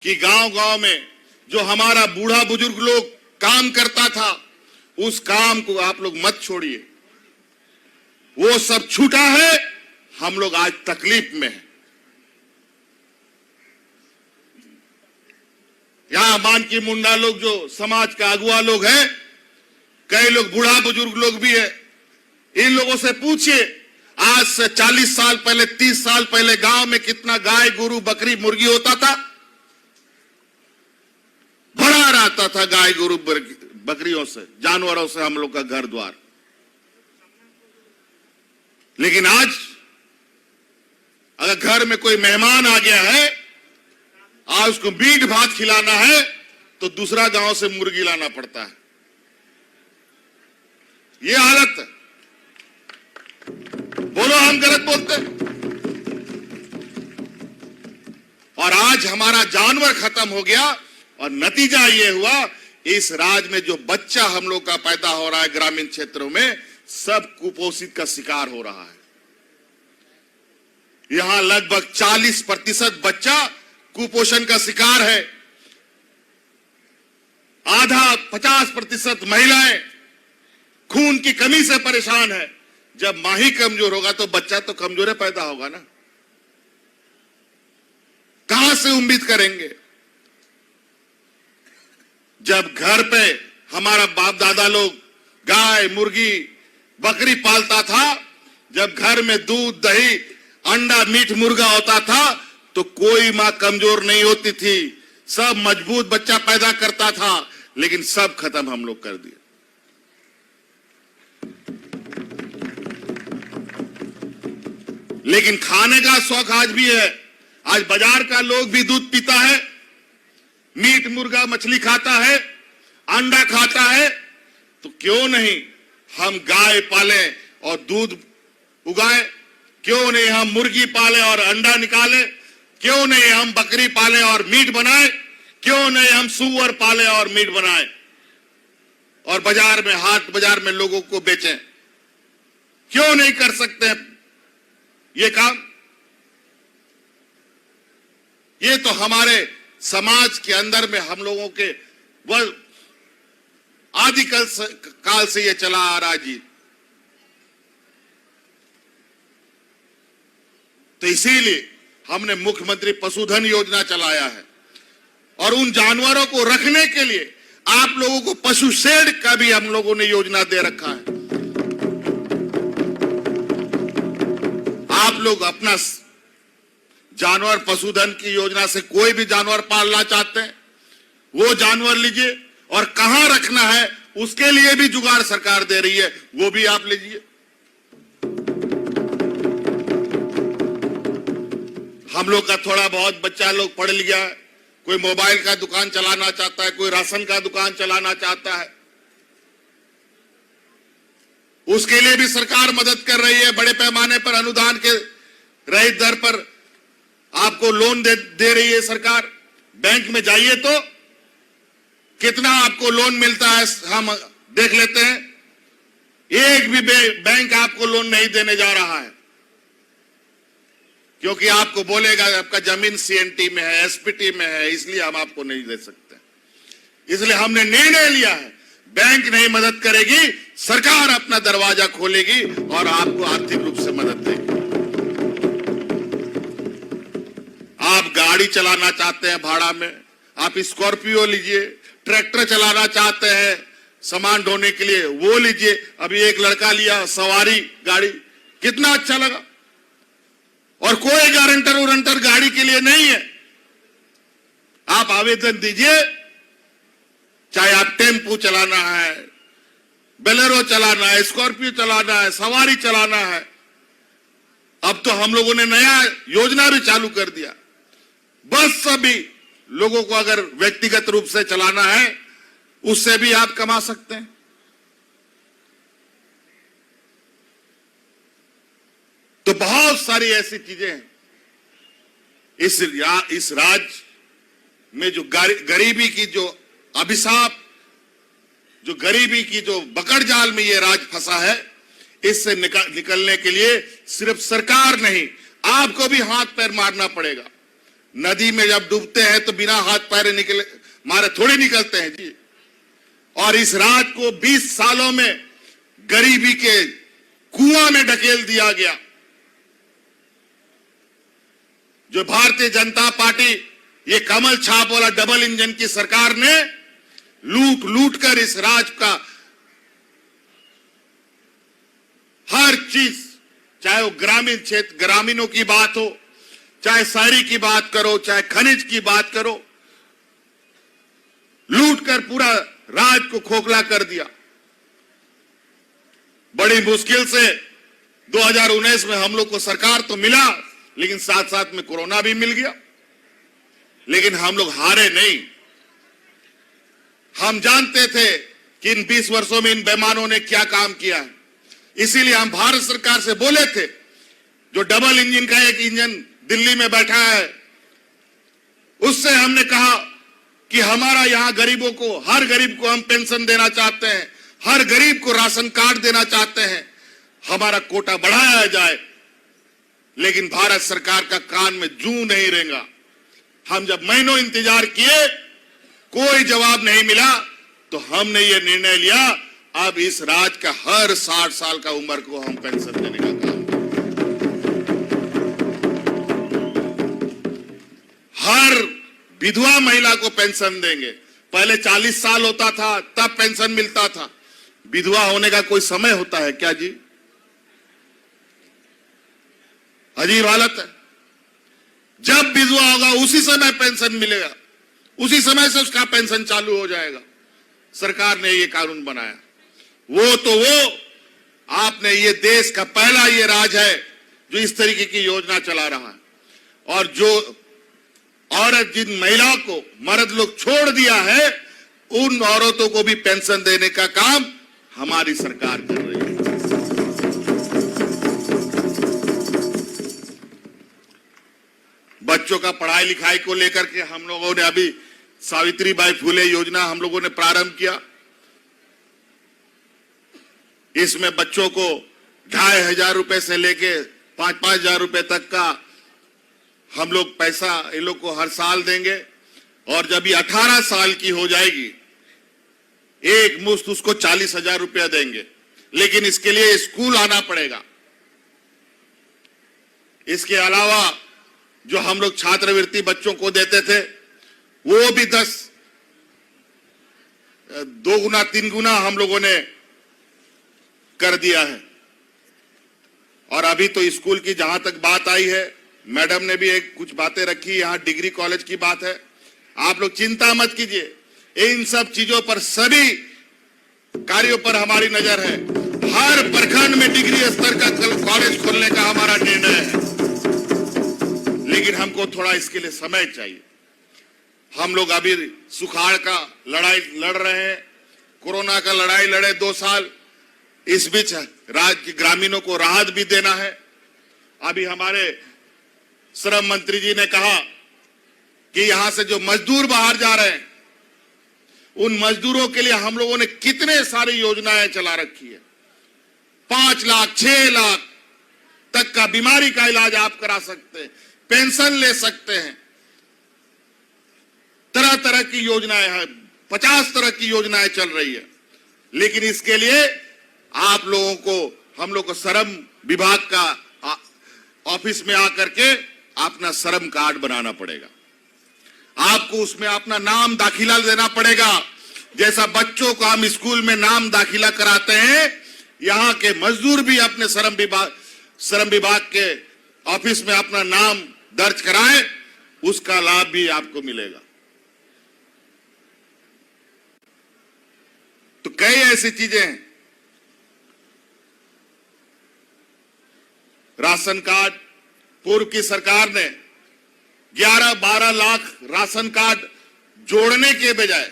कि गांव-गांव में जो हमारा बूढ़ा बुजुर्ग लोग काम करता था, उस काम को आप लोग मत छोड़िए। वो सब छूटा है, हम लोग आज तकलीफ में हैं। यहां मानकी मुंडा लोग जो समाज का अगुआ लोग हैं, कई लोग बूढ़ा बुजुर्ग लोग भी है, इन लोगों से पूछिए आज से 40 साल पहले, 30 साल पहले गांव में कितना गाय, गुरु, बकरी, मुर्गी होता था। भरा रहता था गाय, गुरु, बकरियों से, जानवरों से हम लोग का घर द्वार। लेकिन आज अगर घर में कोई मेहमान आ गया है, आज उसको मीट भात खिलाना है तो दूसरा गांव से मुर्गी लाना पड़ता है। ये हालत है। बोलो हम गलत बोलते हैं? और आज हमारा जानवर खत्म हो गया और नतीजा ये हुआ, इस राज्य में जो बच्चा हम लोग का पैदा हो रहा है ग्रामीण क्षेत्रों में, सब कुपोषित का शिकार हो रहा है। यहां लगभग 40% बच्चा कुपोषण का शिकार है। आधा 50% महिलाएं खून की कमी से परेशान है। जब मां ही कमजोर होगा तो बच्चा तो कमजोर पैदा होगा ना। कहां से उम्मीद करेंगे? जब घर पे हमारा बाप दादा लोग गाय, मुर्गी, बकरी पालता था, जब घर में दूध, दही, अंडा, मीट, मुर्गा होता था, तो कोई मां कमजोर नहीं होती थी, सब मजबूत बच्चा पैदा करता था। लेकिन सब खत्म हम लोग कर दिए। लेकिन खाने का शौक आज भी है। आज बाजार का लोग भी दूध पीता है, मीट, मुर्गा, मछली खाता है, अंडा खाता है। तो क्यों नहीं हम गाय पालें और दूध उगाएं? क्यों नहीं हम मुर्गी पालें और अंडा निकालें? क्यों नहीं हम बकरी पालें और मीट बनाएं? क्यों नहीं हम सूअर पालें और मीट बनाएं और बाजार में, हाट बाजार में लोगों को बेचें? क्यों नहीं कर सकते ये काम? ये तो हमारे समाज के अंदर में हम लोगों के वह काल से ये चला आ रहा जी। तो इसीलिए हमने मुख्यमंत्री पशुधन योजना चलाया है और उन जानवरों को रखने के लिए आप लोगों को पशु शेड का भी हम लोगों ने योजना दे रखा है। आप लोग अपना जानवर पशुधन की योजना से कोई भी जानवर पालना चाहते हैं, वो जानवर लीजिए और कहां रखना है उसके लिए भी जुगाड़ सरकार दे रही है, वो भी आप लीजिए। हम लोग का थोड़ा बहुत बच्चा लोग पढ़ लिया, कोई मोबाइल का दुकान चलाना चाहता है, कोई राशन का दुकान चलाना चाहता है, उसके लिए भी सरकार मदद कर रही है। बड़े पैमाने पर अनुदान के रहित दर पर आपको लोन दे रही है सरकार। बैंक में जाइए तो कितना आपको लोन मिलता है, हम देख लेते हैं। एक भी बैंक आपको लोन नहीं देने जा रहा है, क्योंकि आपको बोलेगा आपका जमीन सीएनटी में है, एसपीटी में है, इसलिए हम आपको नहीं दे सकते। इसलिए हमने निर्णय लिया है, बैंक नहीं मदद करेगी, सरकार अपना दरवाजा खोलेगी और आपको आर्थिक रूप से मदद देगी। आप गाड़ी चलाना चाहते हैं भाड़ा में, आप स्कॉर्पियो लीजिए। ट्रैक्टर चलाना चाहते हैं सामान ढोने के लिए, वो लीजिए। अभी एक लड़का लिया सवारी गाड़ी, कितना अच्छा लगा। और कोई गारंटर गाड़ी के लिए नहीं है। आप आवेदन दीजिए, चाहे आप टेम्पू चलाना है, बोलेरो चलाना है, स्कॉर्पियो चलाना है, सवारी चलाना है। अब तो हम लोगों ने नया योजना भी चालू कर दिया। बस सभी लोगों को अगर व्यक्तिगत रूप से चलाना है, उससे भी आप कमा सकते हैं। तो बहुत सारी ऐसी चीजें हैं इस राज्य में, जो गरीबी की जो अभिशाप, जो गरीबी की जो बकड़ जाल में ये राज्य फंसा है, इससे निकलने के लिए सिर्फ सरकार नहीं, आपको भी हाथ पैर मारना पड़ेगा। नदी में जब डूबते हैं तो बिना हाथ पैर निकले मारे थोड़ी निकलते हैं जी। और इस राज को 20 सालों में गरीबी के कुआं में ढकेल दिया गया। जो भारतीय जनता पार्टी, ये कमल छाप वाला डबल इंजन की सरकार ने लूट लूट कर इस राज का हर चीज, चाहे वो ग्रामीण क्षेत्र, ग्रामीणों की बात हो, चाहे शहरी की बात करो, चाहे खनिज की बात करो, लूट कर पूरा राज को खोखला कर दिया। बड़ी मुश्किल से 2019 में हम लोग को सरकार तो मिला, लेकिन साथ साथ में कोरोना भी मिल गया, लेकिन हम लोग हारे नहीं। हम जानते थे कि इन 20 वर्षों में इन बेईमानों ने क्या काम किया है, इसीलिए हम भारत सरकार से बोले थे, जो डबल इंजन का एक इंजन दिल्ली में बैठा है, उससे हमने कहा कि हमारा यहां गरीबों को, हर गरीब को हम पेंशन देना चाहते हैं, हर गरीब को राशन कार्ड देना चाहते हैं, हमारा कोटा बढ़ाया जाए। लेकिन भारत सरकार का कान में जूं नहीं रेंगा। हम जब महीनों इंतजार किए, कोई जवाब नहीं मिला, तो हमने ये निर्णय लिया, अब इस राज का हर 60 साल का उम्र को हम पेंशन देने का काम, हर विधवा महिला को पेंशन देंगे। पहले 40 साल होता था तब पेंशन मिलता था। विधवा होने का कोई समय होता है क्या जी? अजीब हालत है। जब विधवा होगा उसी समय पेंशन मिलेगा, उसी समय से उसका पेंशन चालू हो जाएगा। सरकार ने ये कानून बनाया। वो आपने, ये देश का पहला ये राज है जो इस तरीके की योजना चला रहा है। और जो औरत, जिन महिला को मर्द लोग छोड़ दिया है, उन औरतों को भी पेंशन देने का काम हमारी सरकार कर रही है। बच्चों का पढ़ाई लिखाई को लेकर के हम लोगों ने अभी सावित्रीबाई फुले योजना हम लोगों ने प्रारंभ किया। इसमें बच्चों को 2,500 रुपए से लेके 5,000 रुपए तक का हम लोग पैसा इन लोग को हर साल देंगे। और जब ये 18 साल की हो जाएगी, एक मुश्त उसको 40,000 रुपया देंगे, लेकिन इसके लिए स्कूल आना पड़ेगा। इसके अलावा जो हम लोग छात्रवृत्ति बच्चों को देते थे, वो भी 2 गुना 3 गुना हम लोगों ने कर दिया है। और अभी तो स्कूल की जहां तक बात आई है, मैडम ने भी कुछ बातें रखी, यहां डिग्री कॉलेज की बात है। आप लोग चिंता मत कीजिए, इन सब चीजों पर, सभी कार्यों पर हमारी नजर है। हर प्रखंड में डिग्री स्तर का कॉलेज खोलने का हमारा निर्णय है, लेकिन हमको थोड़ा इसके लिए समय चाहिए। हम लोग अभी सुखाड़ का लड़ाई लड़ रहे हैं, कोरोना का लड़ाई लड़े 2 साल, इस बीच राज्य के ग्रामीणों को राहत भी देना है। अभी हमारे श्रम मंत्री जी ने कहा कि यहां से जो मजदूर बाहर जा रहे हैं, उन मजदूरों के लिए हम लोगों ने कितने सारी योजनाएं चला रखी है। 5 लाख 6 लाख तक का बीमारी का इलाज आप करा सकते हैं, पेंशन ले सकते हैं। तरह तरह की योजनाएं हैं, 50 तरह की योजनाएं चल रही है। लेकिन इसके लिए आप लोगों को, हम लोग को श्रम विभाग का ऑफिस में आकर के अपना श्रम कार्ड बनाना पड़ेगा। आपको उसमें अपना नाम दाखिला देना पड़ेगा। जैसा बच्चों को हम स्कूल में नाम दाखिला कराते हैं, यहां के मजदूर भी अपने श्रम विभाग के ऑफिस में अपना नाम दर्ज कराएं, उसका लाभ भी आपको मिलेगा। तो कई ऐसी चीजें हैं। राशन कार्ड, पूर्व की सरकार ने 11-12 लाख राशन कार्ड जोड़ने के बजाय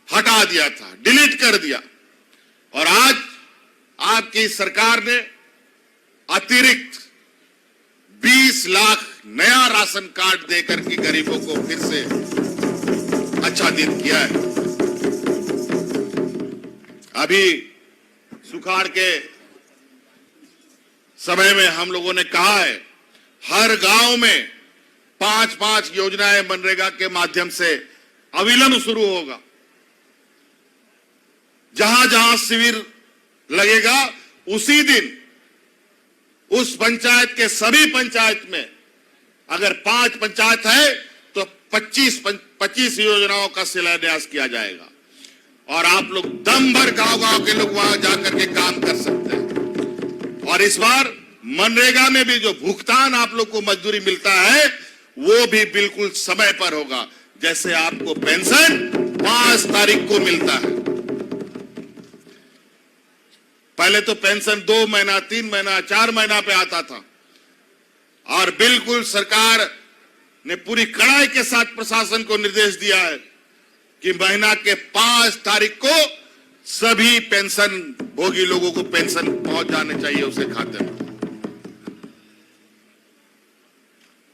हटा दिया था, डिलीट कर दिया। और आज आपकी सरकार ने अतिरिक्त 20 लाख नया राशन कार्ड देकर के गरीबों को फिर से अच्छा दिन किया है। अभी सुखाड़ के समय में हम लोगों ने कहा है, हर गांव में 5-5 योजनाएं मनरेगा के माध्यम से अविलंब शुरू होगा। जहां जहां शिविर लगेगा उसी दिन उस पंचायत के सभी पंचायत में, अगर 5 पंचायत है तो 25 योजनाओं का शिलान्यास किया जाएगा और आप लोग दम भर गांव-गांव के लोग वहां जाकर के काम कर सकते हैं। और इस बार मनरेगा में भी जो भुगतान आप लोग को मजदूरी मिलता है वो भी बिल्कुल समय पर होगा। जैसे आपको पेंशन 5 तारीख को मिलता है, पहले तो पेंशन 2 महीना, 3 महीना, 4 महीना पे आता था और बिल्कुल सरकार ने पूरी कड़ाई के साथ प्रशासन को निर्देश दिया है कि महीना के 5 तारीख को सभी पेंशन भोगी लोगों को पेंशन पहुंच जाने चाहिए उसके खाते में।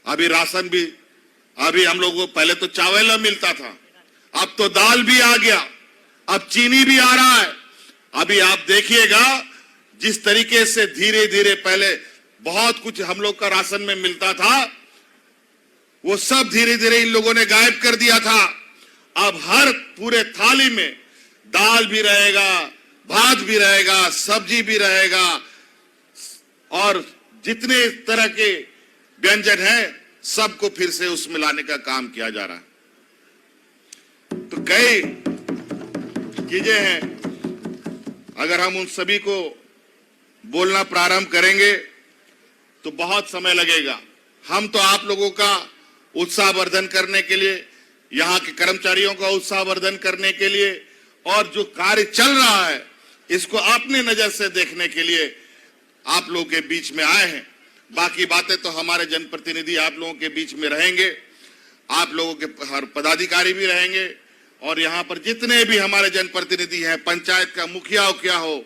अभी राशन भी, अभी हम लोगों को पहले तो चावल मिलता था, अब तो दाल भी आ गया, अब चीनी भी आ रहा है। अभी आप देखिएगा जिस तरीके से धीरे धीरे पहले बहुत कुछ हम लोग का राशन में मिलता था वो सब धीरे धीरे इन लोगों ने गायब कर दिया था। अब हर पूरे थाली में दाल भी रहेगा, भात भी रहेगा, सब्जी भी रहेगा और जितने तरह के व्यंजन हैं सबको फिर से उसमें लाने का काम किया जा रहा है। तो कई चीजें हैं, अगर हम उन सभी को बोलना प्रारंभ करेंगे तो बहुत समय लगेगा। हम तो आप लोगों का उत्साहवर्धन करने के लिए, यहाँ के कर्मचारियों का उत्साहवर्धन करने के लिए और जो कार्य चल रहा है इसको अपने नजर से देखने के लिए आप लोगों के बीच में आए हैं। बाकी बातें तो हमारे जनप्रतिनिधि आप लोगों के बीच में रहेंगे, आप लोगों के हर पदाधिकारी भी रहेंगे और यहाँ पर जितने भी हमारे जनप्रतिनिधि हैं, पंचायत का मुखिया हो क्या हो,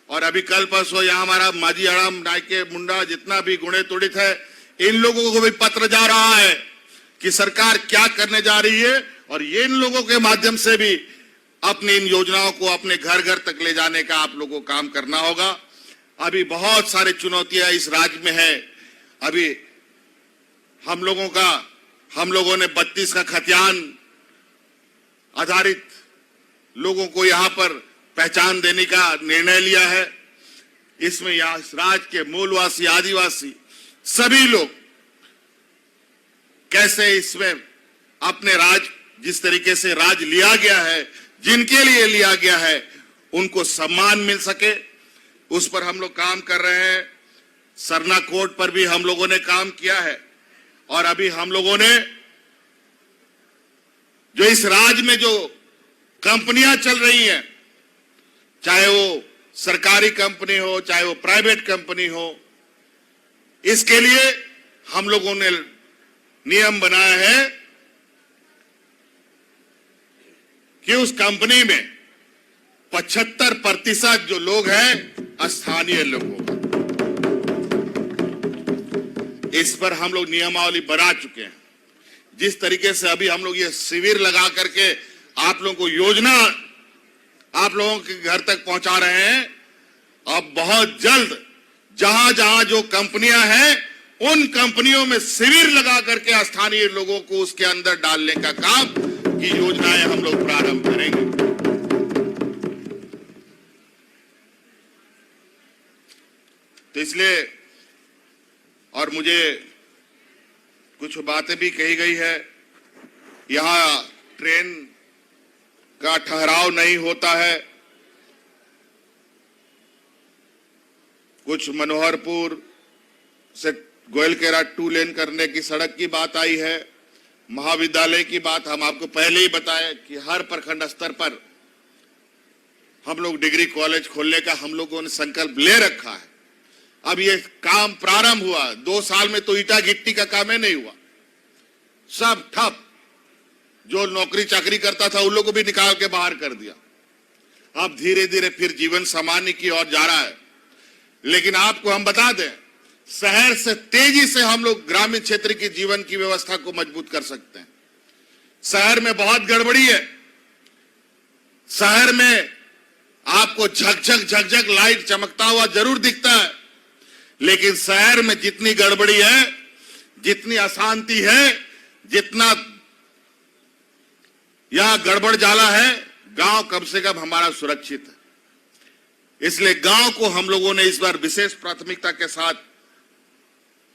और अभी कल परसों यहाँ हमारा माजी आराम नायके मुंडा जितना भी गुणे तुड़ित है, इन लोगों को भी पत्र जा रहा है कि सरकार क्या करने जा रही है और ये इन लोगों के माध्यम से भी अपनी इन योजनाओं को अपने घर घर तक ले जाने का आप लोगों को काम करना होगा। अभी बहुत सारे चुनौतियां इस राज्य में है। अभी हम लोगों ने 32 का खतियान आधारित लोगों को यहाँ पर पहचान देने का निर्णय लिया है। इसमें यहाँ इस राज्य के मूलवासी, आदिवासी सभी लोग कैसे इसमें अपने राज, जिस तरीके से राज लिया गया है, जिनके लिए लिया गया है, उनको सम्मान मिल सके, उस पर हम लोग काम कर रहे हैं। सरना कोर्ट पर भी हम लोगों ने काम किया है और अभी हम लोगों ने जो इस राज्य में जो कंपनियां चल रही हैं, चाहे वो सरकारी कंपनी हो चाहे वो प्राइवेट कंपनी हो, इसके लिए हम लोगों ने नियम बनाया है कि उस कंपनी में 75% जो लोग हैं स्थानीय लोग होंगे। इस पर हम लोग नियमावली बना चुके हैं। जिस तरीके से अभी हम लोग ये शिविर लगा करके आप लोगों को योजना आप लोगों के घर तक पहुंचा रहे हैं, अब बहुत जल्द जहां जहां जो कंपनियां हैं उन कंपनियों में शिविर लगा करके स्थानीय लोगों को उसके अंदर डालने का काम की योजनाएं हम लोग प्रारंभ करेंगे। तो इसलिए, और मुझे कुछ बातें भी कही गई है, यहां ट्रेन का ठहराव नहीं होता है। कुछ मनोहरपुर से गोयलकेरा 2 लेन करने की सड़क की बात आई है। महाविद्यालय की बात हम आपको पहले ही बताया कि हर प्रखंड स्तर पर हम लोग डिग्री कॉलेज खोलने का हम लोगों ने संकल्प ले रखा है। अब ये काम प्रारंभ हुआ, 2 साल में तो ईटा गिट्टी का काम ही नहीं हुआ, सब ठप। जो नौकरी चाकरी करता था उन लोगों को भी निकाल के बाहर कर दिया। अब धीरे धीरे फिर जीवन सामान्य की ओर जा रहा है। लेकिन आपको हम बता दें, शहर से तेजी से हम लोग ग्रामीण क्षेत्र की जीवन की व्यवस्था को मजबूत कर सकते हैं। शहर में बहुत गड़बड़ी है। शहर में आपको झकझक लाइट चमकता हुआ जरूर दिखता है, लेकिन शहर में जितनी गड़बड़ी है जितनी अशांति है, जितना यहां गड़बड़ जाला है, गांव कम से कम हमारा सुरक्षित है। इसलिए गांव को हम लोगों ने इस बार विशेष प्राथमिकता के साथ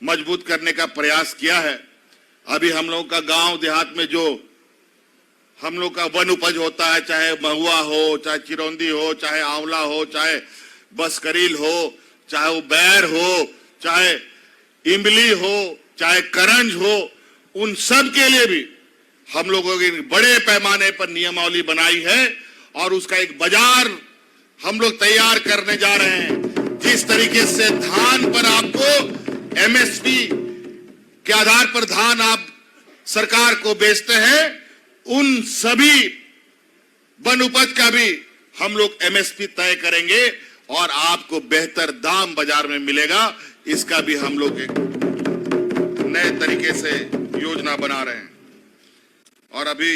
मजबूत करने का प्रयास किया है। अभी हम लोगों का गांव देहात में जो हम लोग का वन उपज होता है, चाहे महुआ हो, चाहे चिरौंदी हो, चाहे आंवला हो, चाहे बसकरील हो, चाहे वो बैर हो, चाहे इमली हो, चाहे करंज हो, उन सब के लिए भी हम लोगों ने बड़े पैमाने पर नियमावली बनाई है और उसका एक बाजार हम लोग तैयार करने जा रहे हैं। जिस तरीके से धान पर आपको एमएसपी के आधार पर धान आप सरकार को बेचते हैं, उन सभी वन उपज का भी हम लोग एमएसपी तय करेंगे और आपको बेहतर दाम बाजार में मिलेगा। इसका भी हम लोग एक नए तरीके से योजना बना रहे हैं। और अभी